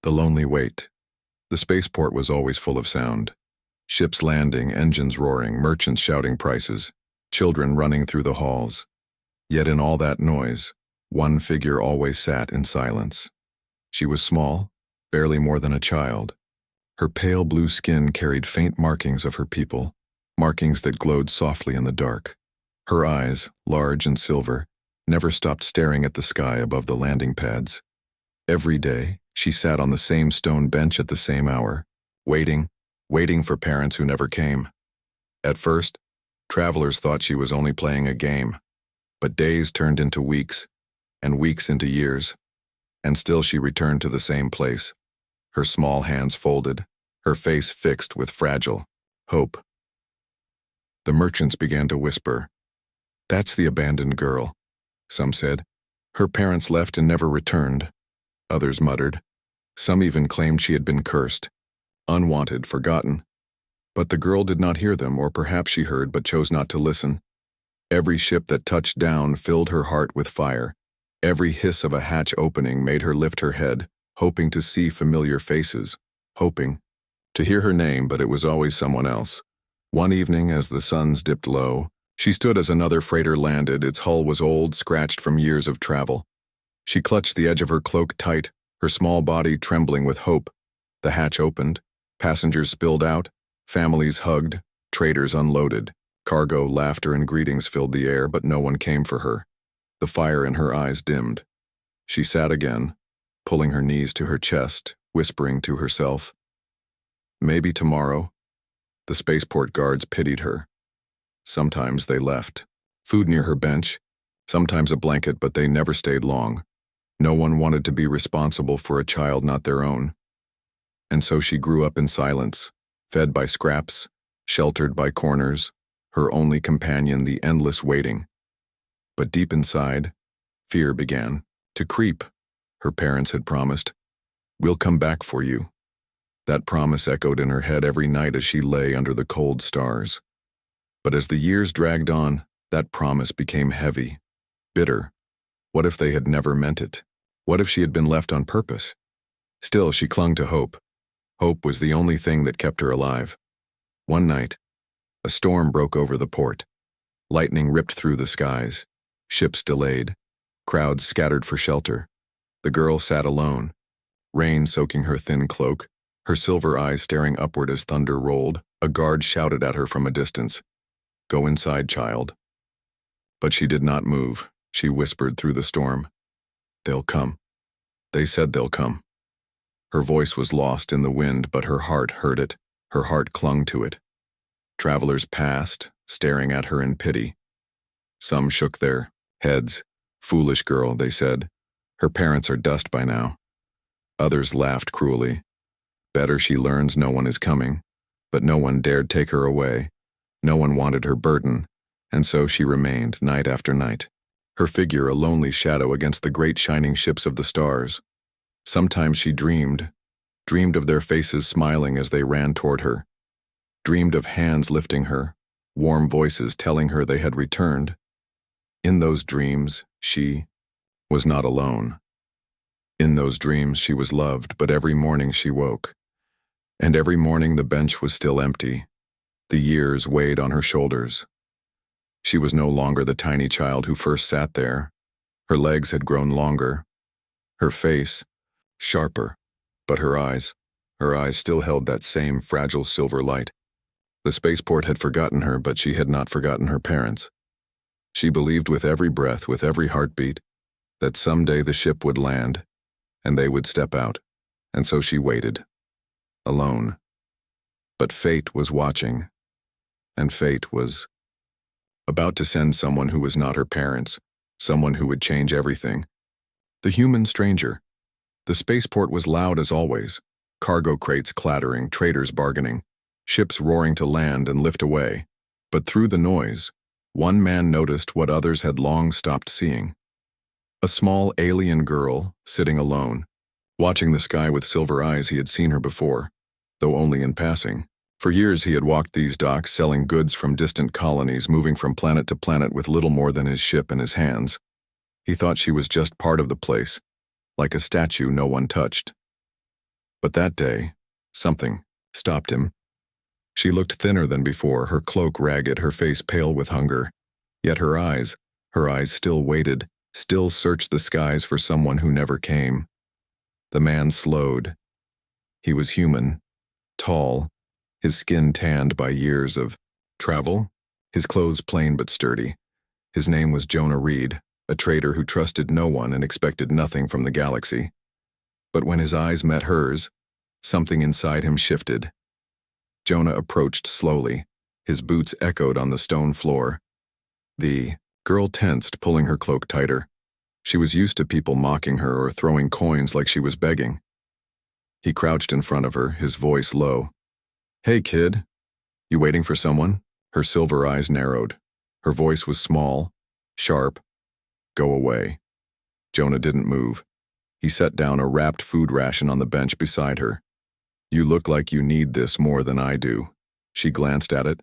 The lonely wait. The spaceport was always full of sound. Ships landing, engines roaring, merchants shouting prices, children running through the halls. Yet in all that noise, one figure always sat in silence. She was small, barely more than a child. Her pale blue skin carried faint markings of her people, markings that glowed softly in the dark. Her eyes, large and silver, never stopped staring at the sky above the landing pads. Every day, she sat on the same stone bench at the same hour, waiting for parents who never came. At first, travelers thought she was only playing a game, but days turned into weeks, and weeks into years, and still she returned to the same place, her small hands folded, her face fixed with fragile hope. The merchants began to whisper, "That's the abandoned girl," some said. "Her parents left and never returned." Others muttered. Some even claimed she had been cursed, unwanted, forgotten. But the girl did not hear them, or perhaps she heard but chose not to listen. Every ship that touched down filled her heart with fire. Every hiss of a hatch opening made her lift her head, hoping to see familiar faces, hoping to hear her name, but it was always someone else. One evening, as the suns dipped low, she stood as another freighter landed. Its hull was old, scratched from years of travel. She clutched the edge of her cloak tight, her small body trembling with hope. The hatch opened, passengers spilled out, families hugged, traders unloaded. Cargo, laughter, and greetings filled the air, but no one came for her. The fire in her eyes dimmed. She sat again, pulling her knees to her chest, whispering to herself, "Maybe tomorrow." The spaceport guards pitied her. Sometimes they left. Food near her bench, sometimes a blanket, but they never stayed long. No one wanted to be responsible for a child not their own. And so she grew up in silence, fed by scraps, sheltered by corners, her only companion the endless waiting. But deep inside, fear began to creep. Her parents had promised, "We'll come back for you." That promise echoed in her head every night as she lay under the cold stars. But as the years dragged on, that promise became heavy, bitter. What if they had never meant it? What if she had been left on purpose? Still, she clung to hope. Hope was the only thing that kept her alive. One night, a storm broke over the port. Lightning ripped through the skies. Ships delayed. Crowds scattered for shelter. The girl sat alone, rain soaking her thin cloak, her silver eyes staring upward as thunder rolled. A guard shouted at her from a distance, "Go inside, child." But she did not move. She whispered through the storm, "They'll come. They said they'll come." Her voice was lost in the wind, but her heart heard it. Her heart clung to it. Travelers passed, staring at her in pity. Some shook their heads. "Foolish girl," they said. "Her parents are dust by now." Others laughed cruelly. "Better she learns no one is coming." But no one dared take her away. No one wanted her burden, and so she remained night after night, her figure a lonely shadow against the great shining ships of the stars. Sometimes she dreamed of their faces smiling as they ran toward her, dreamed of hands lifting her, warm voices telling her they had returned. In those dreams, she was not alone. In those dreams, she was loved, but every morning she woke. And every morning the bench was still empty. The years weighed on her shoulders. She was no longer the tiny child who first sat there. Her legs had grown longer. Her face, sharper, but her eyes still held that same fragile silver light. The spaceport had forgotten her, but she had not forgotten her parents. She believed with every breath, with every heartbeat, that someday the ship would land, and they would step out, and so she waited, alone. But fate was watching, and fate was about to send someone who was not her parents, someone who would change everything. The human stranger. The spaceport was loud as always, cargo crates clattering, traders bargaining, ships roaring to land and lift away. But through the noise, one man noticed what others had long stopped seeing. A small alien girl, sitting alone, watching the sky with silver eyes. He had seen her before, though only in passing. For years he had walked these docks, selling goods from distant colonies, moving from planet to planet with little more than his ship in his hands. He thought she was just part of the place, like a statue no one touched. But that day, something stopped him. She looked thinner than before, her cloak ragged, her face pale with hunger. Yet her eyes still waited, still searched the skies for someone who never came. The man slowed. He was human, tall, his skin tanned by years of travel, his clothes plain but sturdy. His name was Jonah Reed, a trader who trusted no one and expected nothing from the galaxy. But when his eyes met hers, something inside him shifted. Jonah approached slowly. His boots echoed on the stone floor. The girl tensed, pulling her cloak tighter. She was used to people mocking her or throwing coins like she was begging. He crouched in front of her, his voice low. "Hey, kid. You waiting for someone?" Her silver eyes narrowed. Her voice was small, sharp. "Go away." Jonah didn't move. He set down a wrapped food ration on the bench beside her. "You look like you need this more than I do." She glanced at it,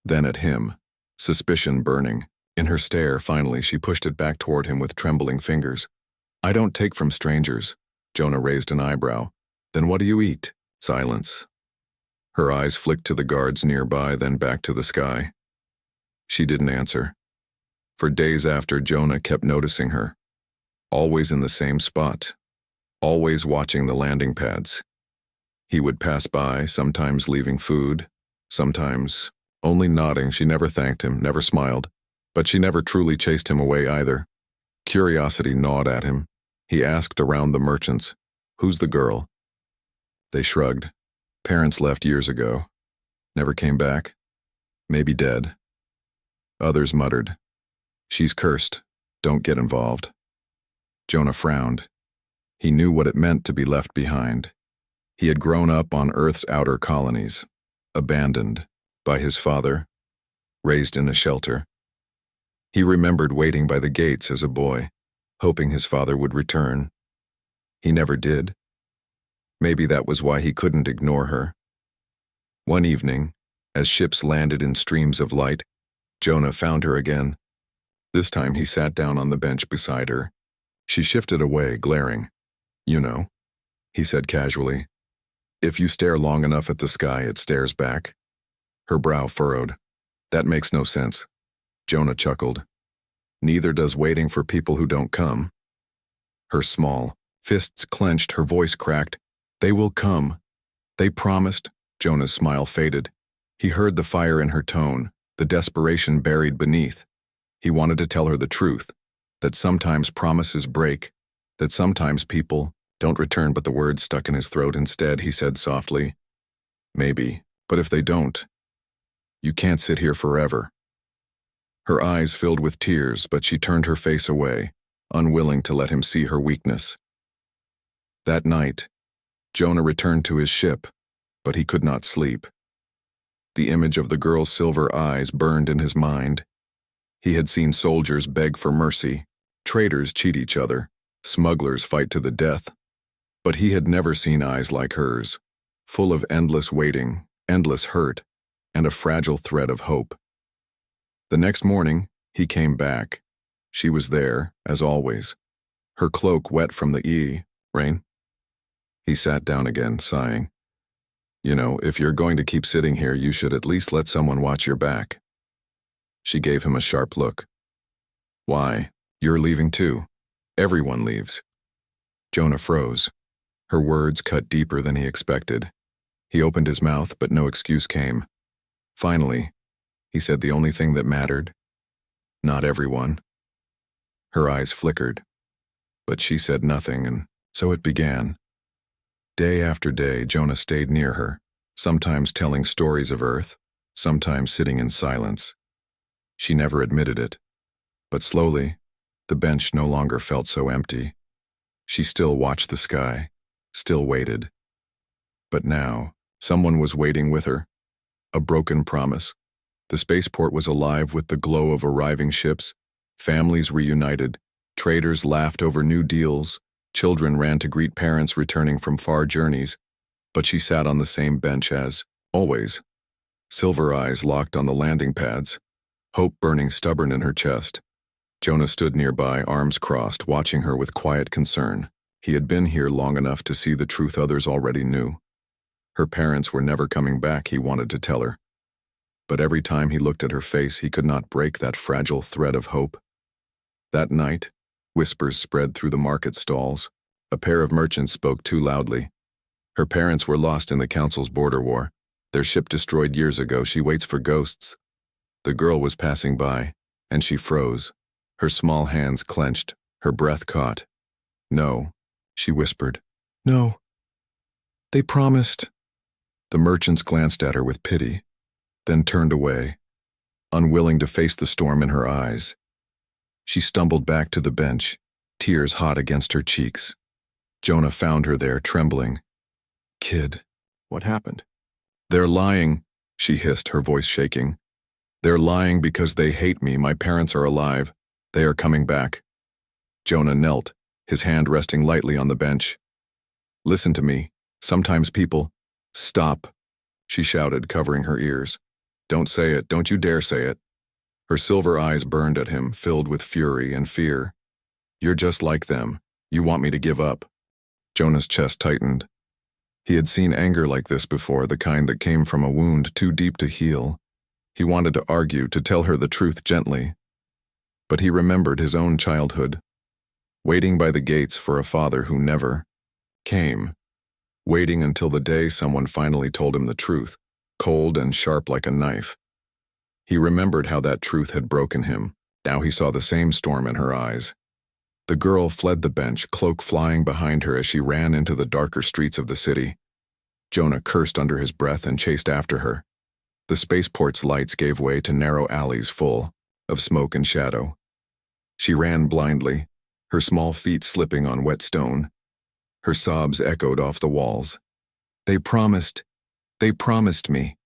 then at him, suspicion burning. In her stare, finally, she pushed it back toward him with trembling fingers. "I don't take from strangers." Jonah raised an eyebrow. "Then what do you eat?" Silence. Her eyes flicked to the guards nearby, then back to the sky. She didn't answer. For days after, Jonah kept noticing her. Always in the same spot. Always watching the landing pads. He would pass by, sometimes leaving food, sometimes only nodding. She never thanked him, never smiled. But she never truly chased him away either. Curiosity gnawed at him. He asked around the merchants, "Who's the girl?" They shrugged. "Parents left years ago. Never came back. Maybe dead." Others muttered, "She's cursed. Don't get involved." Jonah frowned. He knew what it meant to be left behind. He had grown up on Earth's outer colonies, abandoned by his father, raised in a shelter. He remembered waiting by the gates as a boy, hoping his father would return. He never did. Maybe that was why he couldn't ignore her. One evening, as ships landed in streams of light, Jonah found her again. This time he sat down on the bench beside her. She shifted away, glaring. "You know," he said casually, "if you stare long enough at the sky, it stares back." Her brow furrowed. "That makes no sense." Jonah chuckled. "Neither does waiting for people who don't come." Her small fists clenched, her voice cracked. "They will come. They promised." Jonah's smile faded. He heard the fire in her tone, the desperation buried beneath. He wanted to tell her the truth, that sometimes promises break, that sometimes people don't return, but the words stuck in his throat. Instead, he said softly, "Maybe, but if they don't, you can't sit here forever." Her eyes filled with tears, but she turned her face away, unwilling to let him see her weakness. That night, Jonah returned to his ship, but he could not sleep. The image of the girl's silver eyes burned in his mind. He had seen soldiers beg for mercy, traders cheat each other, smugglers fight to the death. But he had never seen eyes like hers, full of endless waiting, endless hurt, and a fragile thread of hope. The next morning, he came back. She was there, as always, her cloak wet from the rain. He sat down again, sighing. "You know, if you're going to keep sitting here, you should at least let someone watch your back." She gave him a sharp look. "Why? You're leaving too. Everyone leaves." Jonah froze. Her words cut deeper than he expected. He opened his mouth, but no excuse came. Finally, he said the only thing that mattered. "Not everyone." Her eyes flickered, but she said nothing, and so it began. Day after day, Jonah stayed near her, sometimes telling stories of Earth, sometimes sitting in silence. She never admitted it, but slowly, the bench no longer felt so empty. She still watched the sky, still waited. But now, someone was waiting with her. A broken promise. The spaceport was alive with the glow of arriving ships. Families reunited. Traders laughed over new deals. Children ran to greet parents returning from far journeys. But she sat on the same bench as always. Silver eyes locked on the landing pads. Hope burning stubborn in her chest. Jonah stood nearby, arms crossed, watching her with quiet concern. He had been here long enough to see the truth others already knew. Her parents were never coming back, he wanted to tell her. But every time he looked at her face, he could not break that fragile thread of hope. That night, whispers spread through the market stalls. A pair of merchants spoke too loudly. Her parents were lost in the council's border war. Their ship destroyed years ago. She waits for ghosts. The girl was passing by, and she froze. Her small hands clenched, her breath caught. No, she whispered. No. They promised. The merchants glanced at her with pity, then turned away, unwilling to face the storm in her eyes. She stumbled back to the bench, tears hot against her cheeks. Jonah found her there, trembling. Kid, what happened? They're lying, she hissed, her voice shaking. They're lying because they hate me. My parents are alive. They are coming back. Jonah knelt, his hand resting lightly on the bench. Listen to me. Sometimes people... Stop, she shouted, covering her ears. Don't say it. Don't you dare say it. Her silver eyes burned at him, filled with fury and fear. You're just like them. You want me to give up. Jonah's chest tightened. He had seen anger like this before, the kind that came from a wound too deep to heal. He wanted to argue, to tell her the truth gently. But he remembered his own childhood, waiting by the gates for a father who never came, waiting until the day someone finally told him the truth, cold and sharp like a knife. He remembered how that truth had broken him. Now he saw the same storm in her eyes. The girl fled the bench, cloak flying behind her as she ran into the darker streets of the city. Jonah cursed under his breath and chased after her. The spaceport's lights gave way to narrow alleys full of smoke and shadow. She ran blindly, her small feet slipping on wet stone. Her sobs echoed off the walls. They promised me.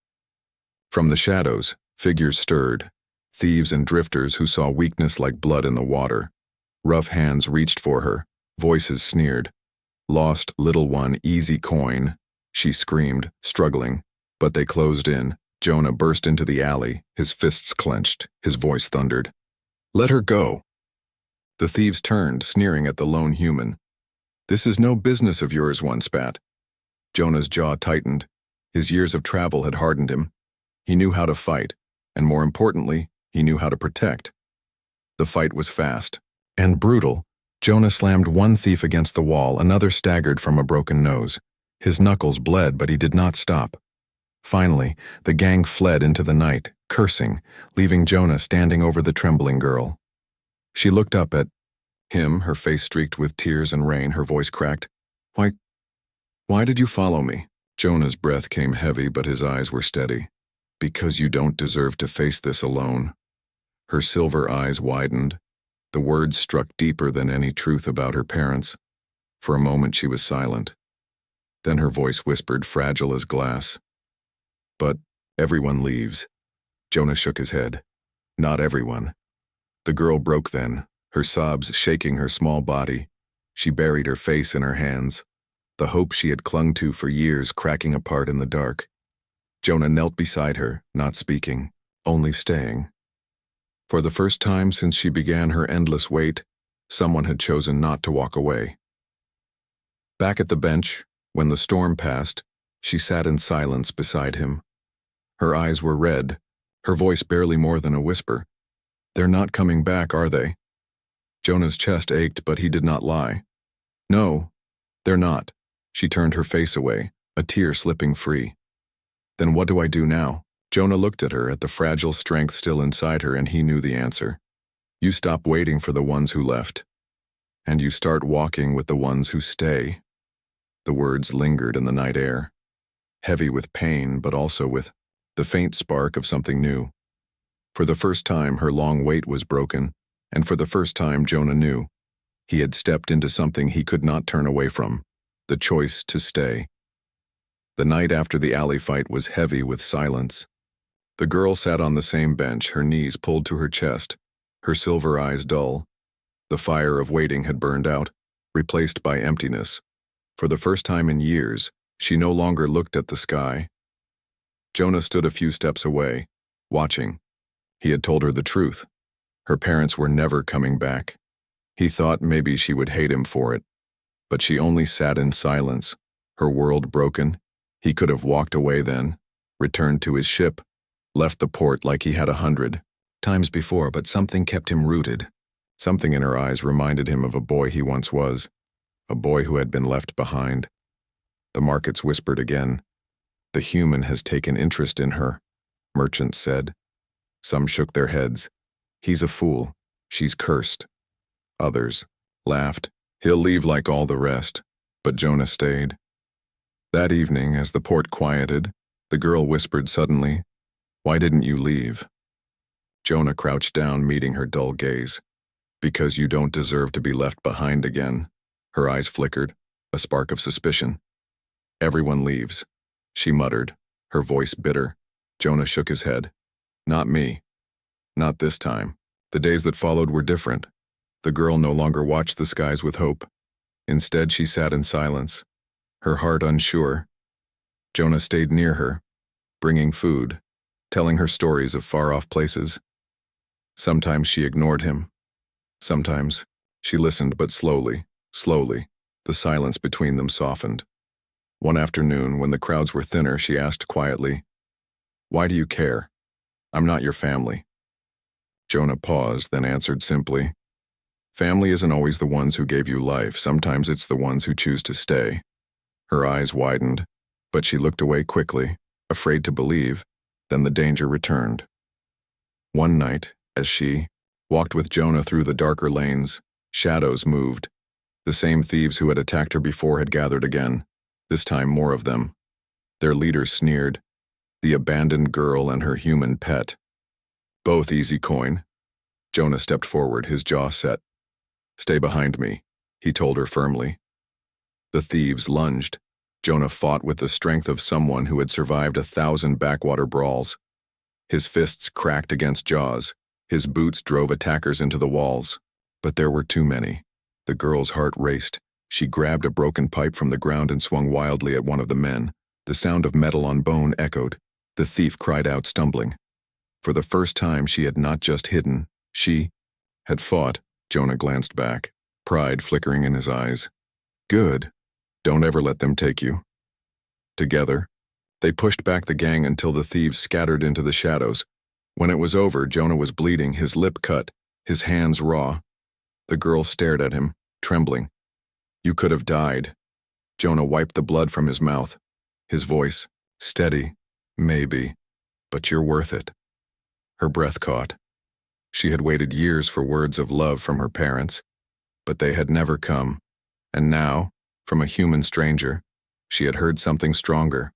From the shadows, figures stirred, thieves and drifters who saw weakness like blood in the water. Rough hands reached for her, voices sneered. Lost, little one, easy coin, she screamed, struggling, but they closed in. Jonah burst into the alley, his fists clenched, his voice thundered. Let her go. The thieves turned, sneering at the lone human. This is no business of yours, one spat. Jonah's jaw tightened. His years of travel had hardened him. He knew how to fight, and more importantly, he knew how to protect. The fight was fast and brutal. Jonah slammed one thief against the wall, another staggered from a broken nose. His knuckles bled, but he did not stop. Finally, the gang fled into the night, cursing, leaving Jonah standing over the trembling girl. She looked up at him, her face streaked with tears and rain, her voice cracked. Why did you follow me? Jonah's breath came heavy, but his eyes were steady. Because you don't deserve to face this alone. Her silver eyes widened. The words struck deeper than any truth about her parents. For a moment she was silent. Then her voice whispered, fragile as glass. But everyone leaves. Jonah shook his head. Not everyone. The girl broke then, her sobs shaking her small body. She buried her face in her hands, the hope she had clung to for years cracking apart in the dark. Jonah knelt beside her, not speaking, only staying. For the first time since she began her endless wait, someone had chosen not to walk away. Back at the bench, when the storm passed, she sat in silence beside him. Her eyes were red, her voice barely more than a whisper. They're not coming back, are they? Jonah's chest ached, but he did not lie. No, they're not. She turned her face away, a tear slipping free. Then what do I do now? Jonah looked at her, at the fragile strength still inside her, and he knew the answer. You stop waiting for the ones who left, and you start walking with the ones who stay. The words lingered in the night air, heavy with pain, but also with the faint spark of something new. For the first time, her long wait was broken, and for the first time, Jonah knew. He had stepped into something he could not turn away from, the choice to stay. The night after the alley fight was heavy with silence. The girl sat on the same bench, her knees pulled to her chest, her silver eyes dull. The fire of waiting had burned out, replaced by emptiness. For the first time in years, she no longer looked at the sky. Jonah stood a few steps away, watching. He had told her the truth. Her parents were never coming back. He thought maybe she would hate him for it. But she only sat in silence, her world broken. He could have walked away then, returned to his ship, left the port like he had 100 times before, but something kept him rooted. Something in her eyes reminded him of a boy he once was, a boy who had been left behind. The markets whispered again. The human has taken interest in her, merchants said. Some shook their heads. He's a fool. She's cursed. Others laughed. He'll leave like all the rest. But Jonah stayed. That evening, as the port quieted, the girl whispered suddenly, "Why didn't you leave?" Jonah crouched down, meeting her dull gaze. "Because you don't deserve to be left behind again." Her eyes flickered, a spark of suspicion. "Everyone leaves," she muttered, her voice bitter. Jonah shook his head. "Not me. Not this time." The days that followed were different. The girl no longer watched the skies with hope. Instead, she sat in silence, her heart unsure. Jonah stayed near her, bringing food, telling her stories of far-off places. Sometimes she ignored him. Sometimes she listened, but slowly, the silence between them softened. One afternoon, when the crowds were thinner, she asked quietly, "Why do you care? I'm not your family." Jonah paused, then answered simply, "Family isn't always the ones who gave you life. Sometimes it's the ones who choose to stay." Her eyes widened, but she looked away quickly, afraid to believe. Then the danger returned. One night, as she walked with Jonah through the darker lanes, shadows moved. The same thieves who had attacked her before had gathered again, this time more of them. Their leaders sneered, the abandoned girl and her human pet. Both easy coin. Jonah stepped forward, his jaw set. "Stay behind me," he told her firmly. The thieves lunged. Jonah fought with the strength of someone who had survived 1,000 backwater brawls. His fists cracked against jaws. His boots drove attackers into the walls. But there were too many. The girl's heart raced. She grabbed a broken pipe from the ground and swung wildly at one of the men. The sound of metal on bone echoed. The thief cried out, stumbling. For the first time, she had not just hidden. She had fought. Jonah glanced back, pride flickering in his eyes. "Good. Don't ever let them take you." Together, they pushed back the gang until the thieves scattered into the shadows. When it was over, Jonah was bleeding, his lip cut, his hands raw. The girl stared at him, trembling. "You could have died." Jonah wiped the blood from his mouth. His voice, steady, "Maybe, but you're worth it." Her breath caught. She had waited years for words of love from her parents, but they had never come. And now, from a human stranger, she had heard something stronger.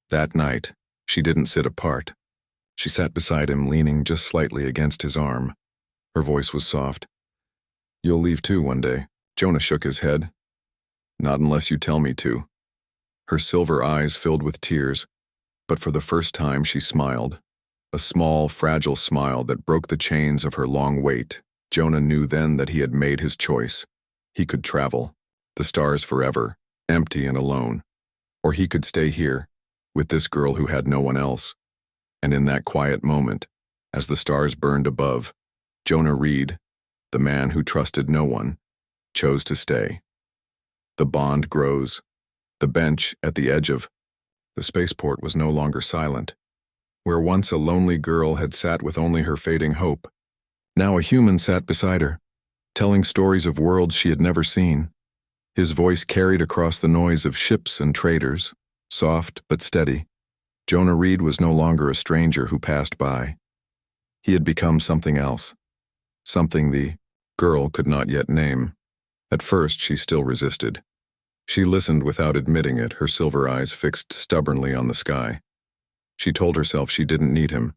That night, she didn't sit apart. She sat beside him, leaning just slightly against his arm. Her voice was soft. "You'll leave too one day." Jonah shook his head. "Not unless you tell me to." Her silver eyes filled with tears, but for the first time she smiled. A small, fragile smile that broke the chains of her long wait. Jonah knew then that he had made his choice. He could travel, the stars forever, empty and alone. Or he could stay here, with this girl who had no one else. And in that quiet moment, as the stars burned above, Jonah Reed, the man who trusted no one, chose to stay. The bond grows. The bench at the edge of the spaceport was no longer silent. Where once a lonely girl had sat with only her fading hope, now a human sat beside her, telling stories of worlds she had never seen. His voice carried across the noise of ships and traders, soft but steady. Jonah Reed was no longer a stranger who passed by. He had become something else, something the girl could not yet name. At first, she still resisted. She listened without admitting it, her silver eyes fixed stubbornly on the sky. She told herself she didn't need him.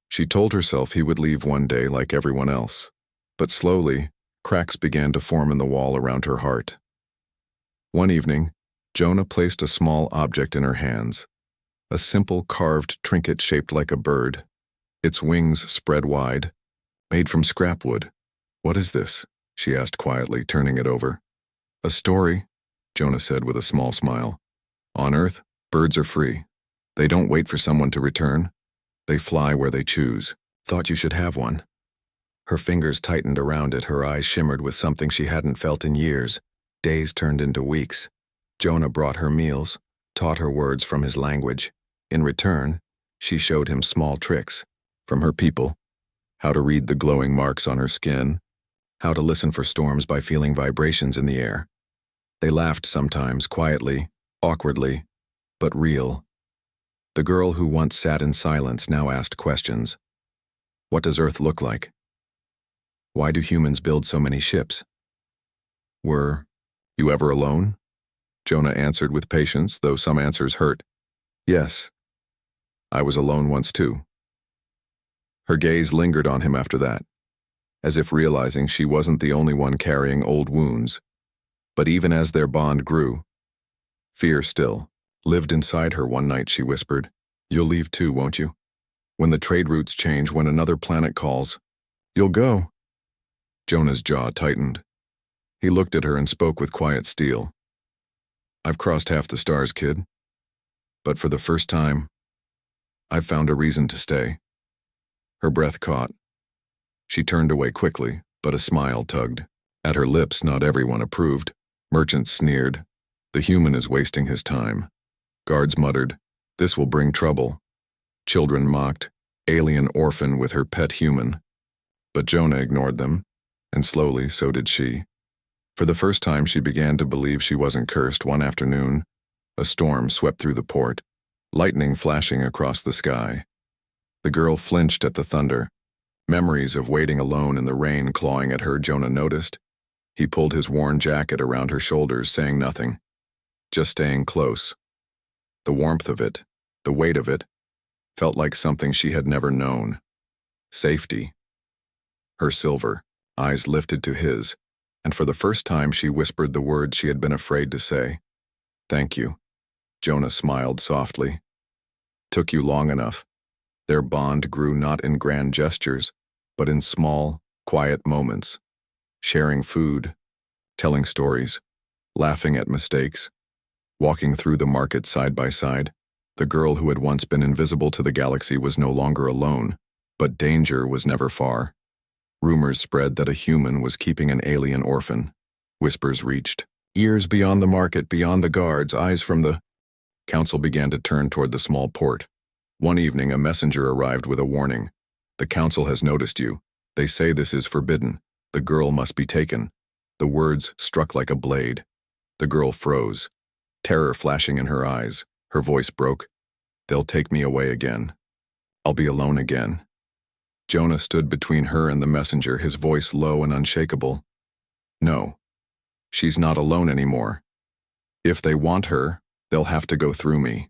She told herself he would leave one day like everyone else. But slowly, cracks began to form in the wall around her heart. One evening, Jonah placed a small object in her hands, a simple carved trinket shaped like a bird, its wings spread wide, made from scrap wood. "What is this?" she asked quietly, turning it over. "A story," Jonah said with a small smile. "On Earth, birds are free. They don't wait for someone to return. They fly where they choose. Thought you should have one." Her fingers tightened around it, her eyes shimmered with something she hadn't felt in years, Days turned into weeks. Jonah brought her meals, taught her words from his language. In return, she showed him small tricks from her people, how to read the glowing marks on her skin, how to listen for storms by feeling vibrations in the air. They laughed sometimes, quietly, awkwardly, but real. The girl who once sat in silence now asked questions. What does Earth look like? Why do humans build so many ships? Were you ever alone? Jonah answered with patience, though some answers hurt. Yes, I was alone once too. Her gaze lingered on him after that, as if realizing she wasn't the only one carrying old wounds. But even as their bond grew, fear still lived inside her. One night she whispered, "You'll leave too, won't you? When the trade routes change, when another planet calls, you'll go." Jonah's jaw tightened. He looked at her and spoke with quiet steel. "I've crossed half the stars, kid. But for the first time, I've found a reason to stay." Her breath caught. She turned away quickly, but a smile tugged at her lips. Not everyone approved. Merchants sneered. "The human is wasting his time." Guards muttered, "This will bring trouble." Children mocked, "Alien orphan with her pet human." But Jonah ignored them, and slowly so did she. For the first time she began to believe she wasn't cursed. One afternoon, a storm swept through the port, lightning flashing across the sky. The girl flinched at the thunder, memories of waiting alone in the rain clawing at her. Jonah noticed. He pulled his worn jacket around her shoulders, saying nothing, just staying close. The warmth of it, the weight of it, felt like something she had never known. Safety. Her silver eyes lifted to his, and for the first time she whispered the words she had been afraid to say. "Thank you." Jonah smiled softly. "Took you long enough." Their bond grew not in grand gestures, but in small, quiet moments. Sharing food, telling stories, laughing at mistakes, walking through the market side by side. The girl who had once been invisible to the galaxy was no longer alone, but danger was never far. Rumors spread that a human was keeping an alien orphan. Whispers reached ears beyond the market, beyond the guards, eyes from the council began to turn toward the small port. One evening, a messenger arrived with a warning. "The council has noticed you. They say this is forbidden. The girl must be taken." The words struck like a blade. The girl froze, terror flashing in her eyes. Her voice broke. "They'll take me away again. I'll be alone again." Jonah stood between her and the messenger, his voice low and unshakable. "No, she's not alone anymore. If they want her, they'll have to go through me."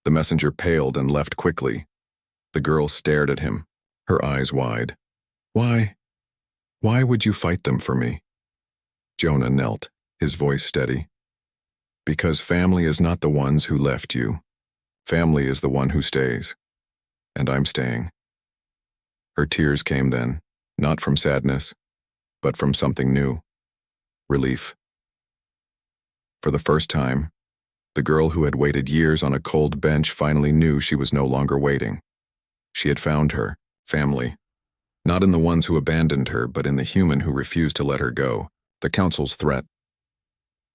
The messenger paled and left quickly. The girl stared at him, her eyes wide. Why would you fight them for me?" Jonah knelt, his voice steady. "Because family is not the ones who left you. Family is the one who stays. And I'm staying." Her tears came then, not from sadness, but from something new. Relief. For the first time, the girl who had waited years on a cold bench finally knew she was no longer waiting. She had found her family, not in the ones who abandoned her, but in the human who refused to let her go. The council's threat.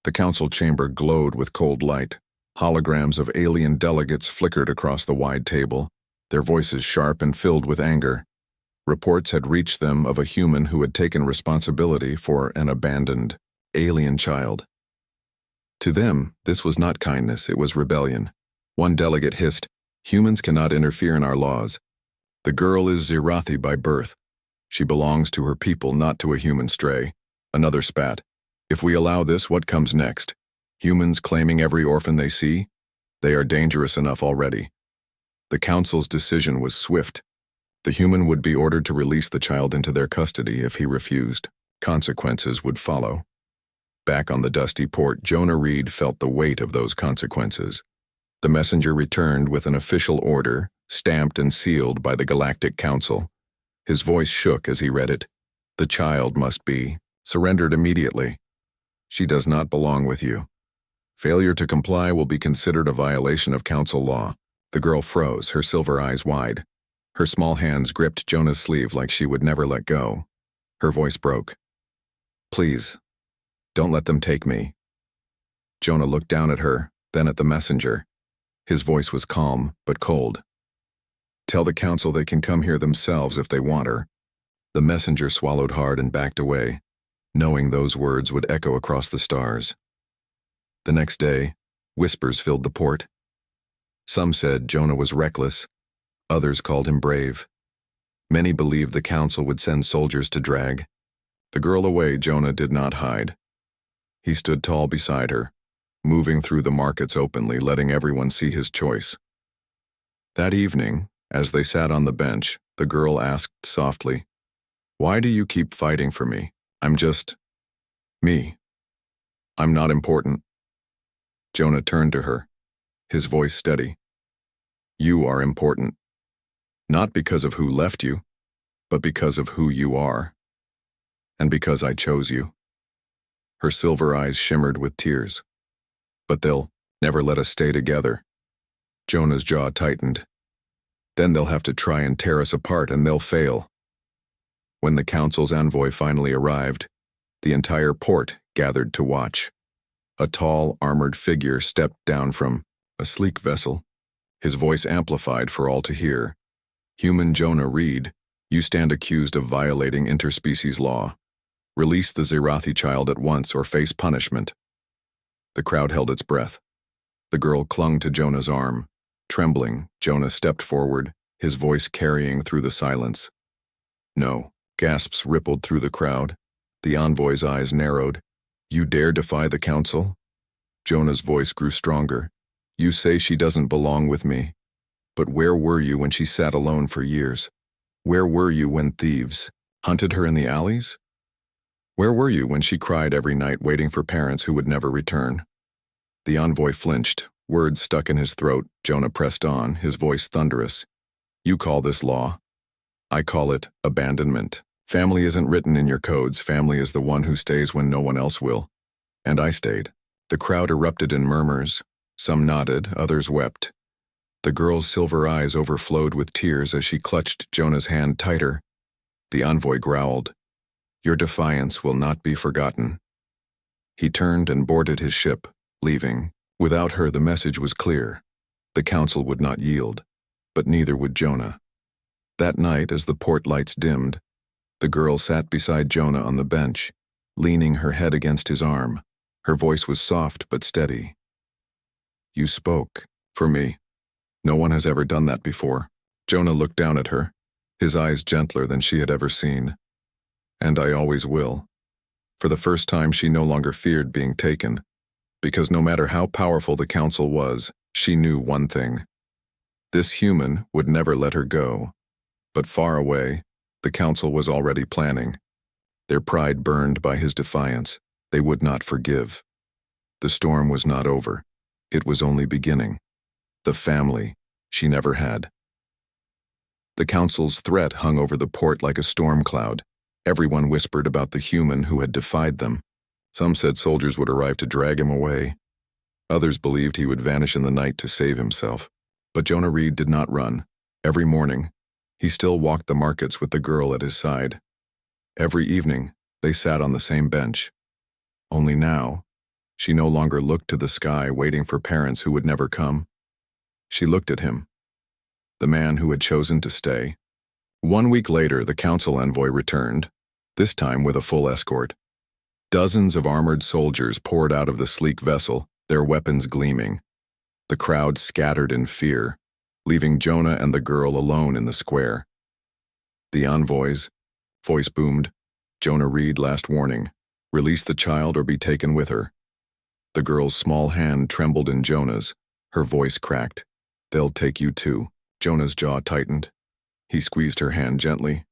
The council chamber glowed with cold light. Holograms of alien delegates flickered across the wide table, their voices sharp and filled with anger. Reports had reached them of a human who had taken responsibility for an abandoned, alien child. To them, this was not kindness, it was rebellion. One delegate hissed, "Humans cannot interfere in our laws. The girl is Zirathi by birth. She belongs to her people, not to a human stray." Another spat. "If we allow this, what comes next? Humans claiming every orphan they see? They are dangerous enough already." The council's decision was swift. The human would be ordered to release the child into their custody if he refused. Consequences would follow. Back on the dusty port, Jonah Reed felt the weight of those consequences. The messenger returned with an official order, stamped and sealed by the Galactic Council. His voice shook as he read it. "The child must be surrendered immediately. She does not belong with you. Failure to comply will be considered a violation of council law." The girl froze, her silver eyes wide. Her small hands gripped Jonah's sleeve like she would never let go. Her voice broke. "Please, Don't let them take me." Jonah looked down at her, then at the messenger. His voice was calm, but cold. "Tell the council they can come here themselves if they want her." The messenger swallowed hard and backed away, knowing those words would echo across the stars. The next day, whispers filled the port. Some said Jonah was reckless, others called him brave. Many believed the council would send soldiers to drag the girl away. Jonah did not hide. He stood tall beside her, moving through the markets openly, letting everyone see his choice. That evening, as they sat on the bench, the girl asked softly, "Why do you keep fighting for me? I'm just me. I'm not important." Jonah turned to her, his voice steady. "You are important. Not because of who left you, but because of who you are. And because I chose you." Her silver eyes shimmered with tears. "But they'll never let us stay together." Jonah's jaw tightened. "Then they'll have to try and tear us apart, and they'll fail." When the council's envoy finally arrived, the entire port gathered to watch. A tall, armored figure stepped down from a sleek vessel, his voice amplified for all to hear. "Human Jonah Reed, you stand accused of violating interspecies law. Release the Zerathi child at once or face punishment." The crowd held its breath. The girl clung to Jonah's arm. Trembling, Jonah stepped forward, his voice carrying through the silence. "No." Gasps rippled through the crowd. The envoy's eyes narrowed. "You dare defy the council?" Jonah's voice grew stronger. "You say she doesn't belong with me. But where were you when she sat alone for years? Where were you when thieves hunted her in the alleys? Where were you when she cried every night waiting for parents who would never return?" The envoy flinched, words stuck in his throat. Jonah pressed on, his voice thunderous. "You call this law. I call it abandonment. Family isn't written in your codes. Family is the one who stays when no one else will. And I stayed." The crowd erupted in murmurs. Some nodded, others wept. The girl's silver eyes overflowed with tears as she clutched Jonah's hand tighter. The envoy growled, "Your defiance will not be forgotten." He turned and boarded his ship, leaving. Without her, the message was clear. The council would not yield, but neither would Jonah. That night, as the port lights dimmed, the girl sat beside Jonah on the bench, leaning her head against his arm. Her voice was soft but steady. "You spoke for me. No one has ever done that before." Jonah looked down at her, his eyes gentler than she had ever seen. "And I always will." For the first time, she no longer feared being taken, because no matter how powerful the council was, she knew one thing. This human would never let her go. But far away, the council was already planning. Their pride burned by his defiance. They would not forgive. The storm was not over. It was only beginning. The family she never had. The council's threat hung over the port like a storm cloud. Everyone whispered about the human who had defied them. Some said soldiers would arrive to drag him away. Others believed he would vanish in the night to save himself. But Jonah Reed did not run. Every morning, he still walked the markets with the girl at his side. Every evening, they sat on the same bench. Only now, she no longer looked to the sky waiting for parents who would never come. She looked at him, the man who had chosen to stay. 1 week later, the council envoy returned, this time with a full escort. Dozens of armored soldiers poured out of the sleek vessel, their weapons gleaming. The crowd scattered in fear, leaving Jonah and the girl alone in the square. The envoy's voice boomed, "Jonah Reed, last warning. Release the child or be taken with her." The girl's small hand trembled in Jonah's. Her voice cracked. "They'll take you too." Jonah's jaw tightened. He squeezed her hand gently.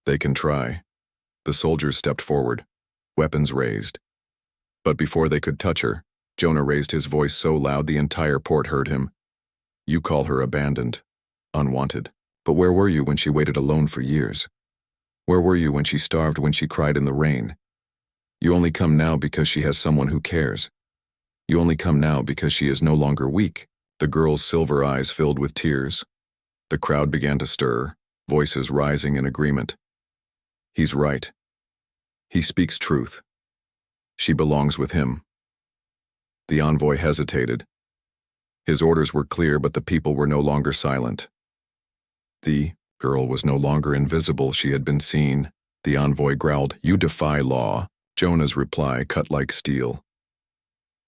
"They can try." The soldiers stepped forward, weapons raised. But before they could touch her, Jonah raised his voice so loud the entire port heard him. "You call her abandoned, unwanted. But where were you when she waited alone for years? Where were you when she starved, when she cried in the rain? You only come now because she has someone who cares. You only come now because she is no longer weak." The girl's silver eyes filled with tears. The crowd began to stir, voices rising in agreement. "He's right. He speaks truth." She belongs with him. The envoy hesitated. His orders were clear, but the people were no longer silent. The girl was no longer invisible, she had been seen. The envoy growled, "You defy law." Jonah's reply cut like steel.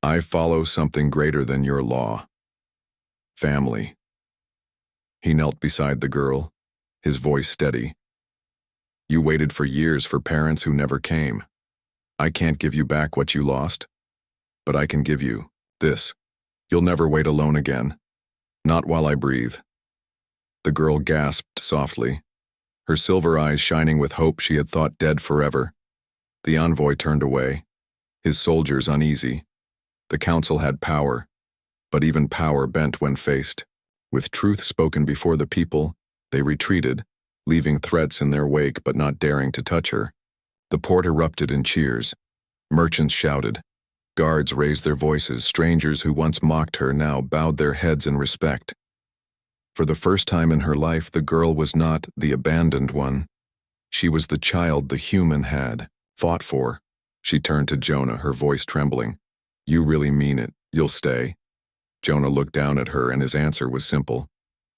"I follow something greater than your law. Family." He knelt beside the girl, his voice steady. "You waited for years for parents who never came. I can't give you back what you lost, but I can give you this. You'll never wait alone again. Not while I breathe." The girl gasped softly, her silver eyes shining with hope she had thought dead forever. The envoy turned away, his soldiers uneasy. The council had power, but even power bent when faced. With truth spoken before the people, they retreated, leaving threats in their wake but not daring to touch her. The port erupted in cheers. Merchants shouted. Guards raised their voices. Strangers who once mocked her now bowed their heads in respect. For the first time in her life, the girl was not the abandoned one. She was the child the human had fought for. She turned to Jonah, her voice trembling. "You really mean it? You'll stay?" Jonah looked down at her, and his answer was simple.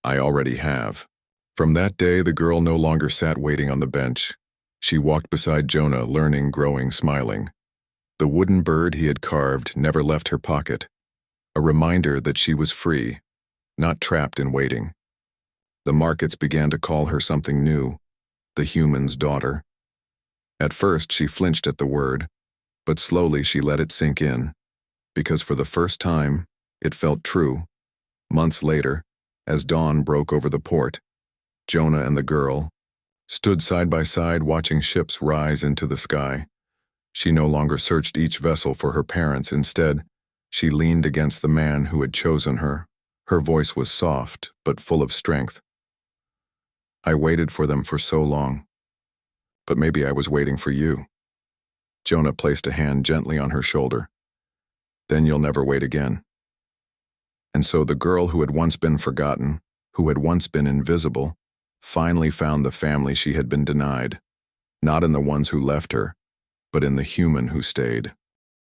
"I already have." From that day, the girl no longer sat waiting on the bench. She walked beside Jonah, learning, growing, smiling. The wooden bird he had carved never left her pocket, a reminder that she was free, not trapped in waiting. The markets began to call her something new, the human's daughter. At first, she flinched at the word, but slowly she let it sink in, because for the first time, it felt true. Months later, as dawn broke over the port, Jonah and the girl stood side by side watching ships rise into the sky. She no longer searched each vessel for her parents. Instead, she leaned against the man who had chosen her. Her voice was soft, but full of strength. "I waited for them for so long, but maybe I was waiting for you." Jonah placed a hand gently on her shoulder. "Then you'll never wait again." And so the girl who had once been forgotten, who had once been invisible, finally found the family she had been denied, not in the ones who left her, but in the human who stayed.